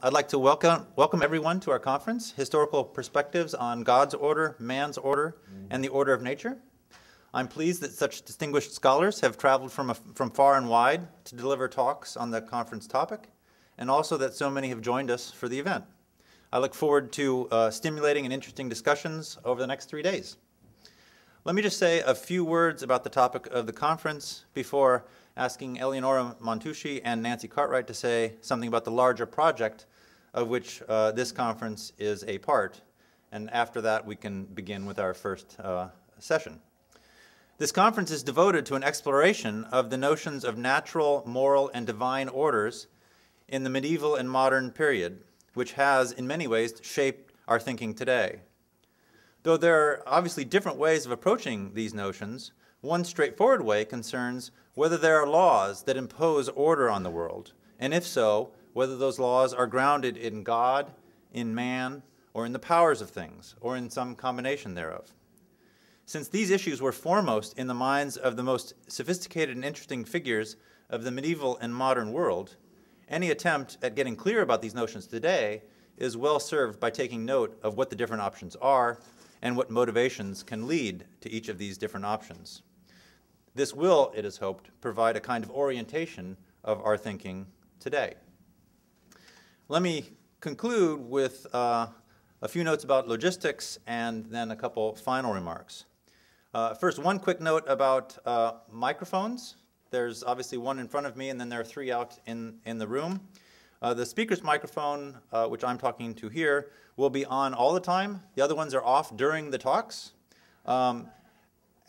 I'd like to welcome everyone to our conference, Historical Perspectives on God's Order, Man's Order, and the Order of Nature. I'm pleased that such distinguished scholars have traveled from far and wide to deliver talks on the conference topic, and also that so many have joined us for the event. I look forward to stimulating and interesting discussions over the next 3 days. Let me just say a few words about the topic of the conference before asking Eleonora Montuschi and Nancy Cartwright to say something about the larger project of which this conference is a part. And after that, we can begin with our first session. This conference is devoted to an exploration of the notions of natural, moral, and divine orders in the medieval and modern period, which has, in many ways, shaped our thinking today. Though there are obviously different ways of approaching these notions, one straightforward way concerns whether there are laws that impose order on the world, and if so, whether those laws are grounded in God, in man, or in the powers of things, or in some combination thereof. Since these issues were foremost in the minds of the most sophisticated and interesting figures of the medieval and modern world, any attempt at getting clear about these notions today is well served by taking note of what the different options are and what motivations can lead to each of these different options. This will, it is hoped, provide a kind of orientation of our thinking today. Let me conclude with a few notes about logistics and then a couple final remarks. First, one quick note about microphones. There's obviously one in front of me, and then there are 3 out in the room. The speaker's microphone, which I'm talking to here, will be on all the time. The other ones are off during the talks.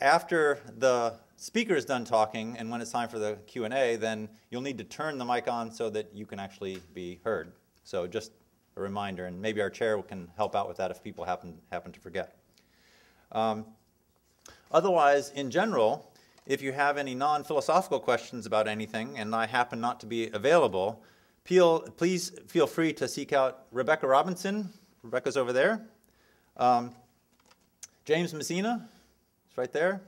After the speaker is done talking, and when it's time for the Q&A, then you'll need to turn the mic on so that you can actually be heard. So just a reminder, and maybe our chair can help out with that if people happen to forget. Otherwise, in general, if you have any non-philosophical questions about anything, and I happen not to be available, please feel free to seek out Rebecca Robinson. Rebecca's over there. James Messina is right there.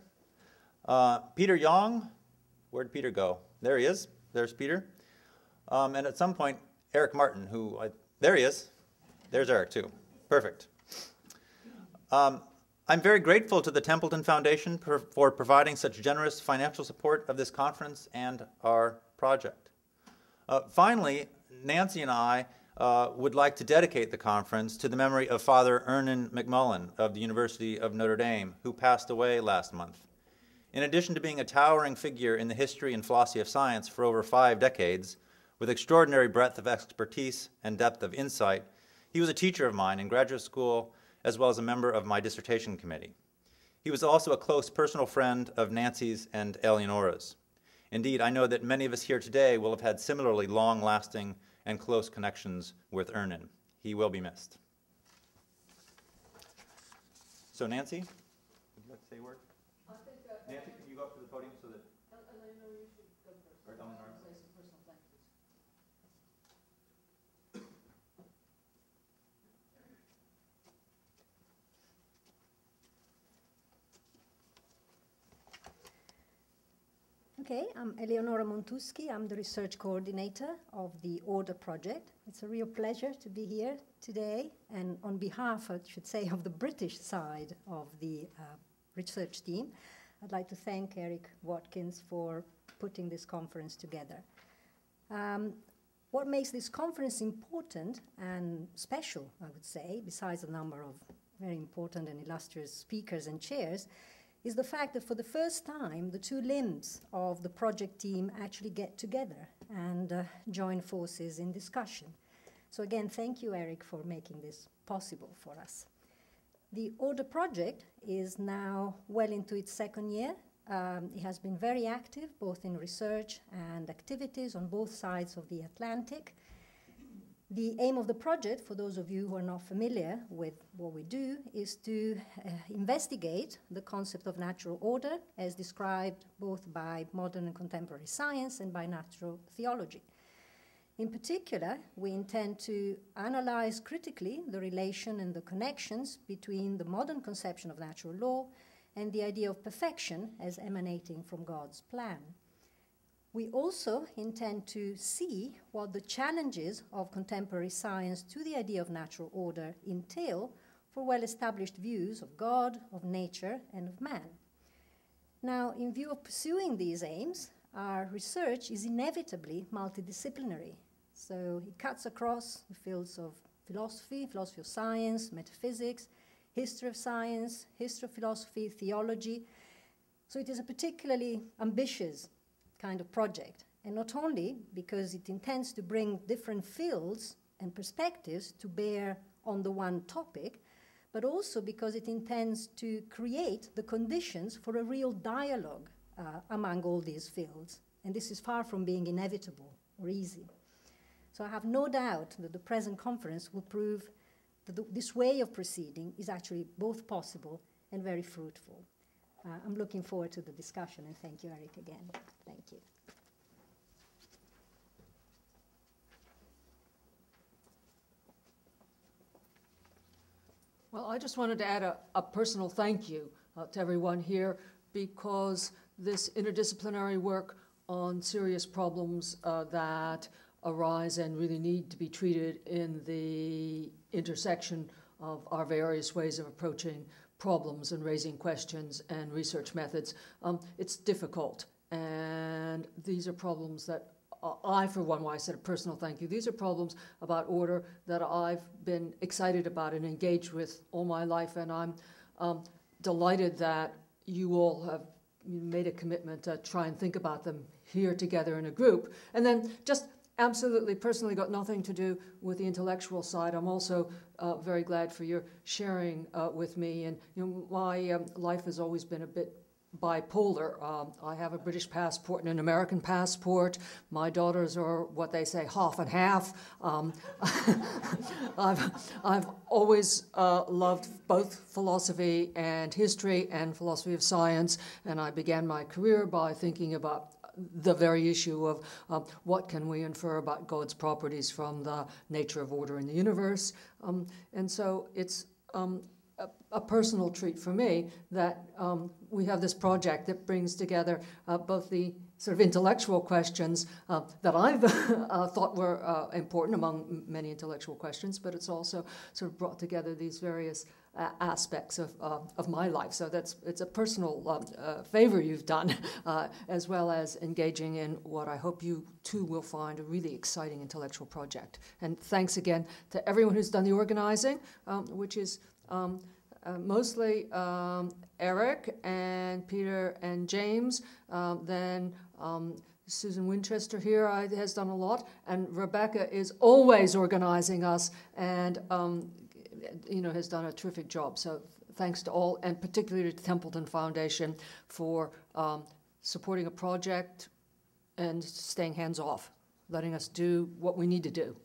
Peter Young, where'd Peter go? There he is. There's Peter. And at some point, Eric Martin, there he is. There's Eric too. Perfect. I'm very grateful to the Templeton Foundation for providing such generous financial support of this conference and our project. Finally, Nancy and I would like to dedicate the conference to the memory of Father Ernan McMullen of the University of Notre Dame, who passed away last month. In addition to being a towering figure in the history and philosophy of science for over 5 decades, with extraordinary breadth of expertise and depth of insight, he was a teacher of mine in graduate school as well as a member of my dissertation committee. He was also a close personal friend of Nancy's and Eleonora's. Indeed, I know that many of us here today will have had similarly long-lasting and close connections with Ernan. He will be missed. So Nancy, would you like to say a word? Nancy, can you go up to the podium so that... Eleanor, you should go first. Or Eleanor. Say some personal thank yous. Okay, I'm Eleonora Montuschi. I'm the research coordinator of the Order Project. It's a real pleasure to be here today, and on behalf, I should say, of the British side of the research team, I'd like to thank Eric Watkins for putting this conference together. What makes this conference important and special, I would say, besides a number of very important and illustrious speakers and chairs, is the fact that for the first time, the 2 limbs of the project team actually get together and join forces in discussion. So again, thank you, Eric, for making this possible for us. The Order Project is now well into its 2nd year. It has been very active, both in research and activities on both sides of the Atlantic. The aim of the project, for those of you who are not familiar with what we do, is to investigate the concept of natural order as described both by modern and contemporary science and by natural theology. In particular, we intend to analyze critically the relation and the connections between the modern conception of natural law and the idea of perfection as emanating from God's plan. We also intend to see what the challenges of contemporary science to the idea of natural order entail for well-established views of God, of nature, and of man. Now, in view of pursuing these aims, our research is inevitably multidisciplinary. So it cuts across the fields of philosophy, philosophy of science, metaphysics, history of science, history of philosophy, theology. So it is a particularly ambitious kind of project, and not only because it intends to bring different fields and perspectives to bear on the one topic, but also because it intends to create the conditions for a real dialogue among all these fields. And this is far from being inevitable or easy. So I have no doubt that the present conference will prove that this way of proceeding is actually both possible and very fruitful. I'm looking forward to the discussion, and thank you, Eric, again. Thank you. Well, I just wanted to add a personal thank you to everyone here, because this interdisciplinary work on serious problems that arise and really need to be treated in the intersection of our various ways of approaching problems and raising questions and research methods, it's difficult. And these are problems that I, for one, why I said a personal thank you, these are problems about order that I've been excited about and engaged with all my life, and I'm delighted that you all have made a commitment to try and think about them here together in a group. And then just absolutely personally got nothing to do with the intellectual side. I'm also very glad for your sharing with me. And my life has always been a bit bipolar. I have a British passport and an American passport. My daughters are what they say half and half. I've always loved both philosophy and history and philosophy of science, and I began my career by thinking about the very issue of what can we infer about God's properties from the nature of order in the universe. And so it's a personal treat for me that we have this project that brings together both the sort of intellectual questions that I've thought were important among many intellectual questions, but it's also sort of brought together these various aspects of my life. So it's a personal favor you've done, as well as engaging in what I hope you too will find a really exciting intellectual project. And thanks again to everyone who's done the organizing, which is mostly Eric and Peter and James, then Susan Winchester here has done a lot, and Rebecca is always organizing us and has done a terrific job. So thanks to all, and particularly to the Templeton Foundation for supporting a project and staying hands off, letting us do what we need to do.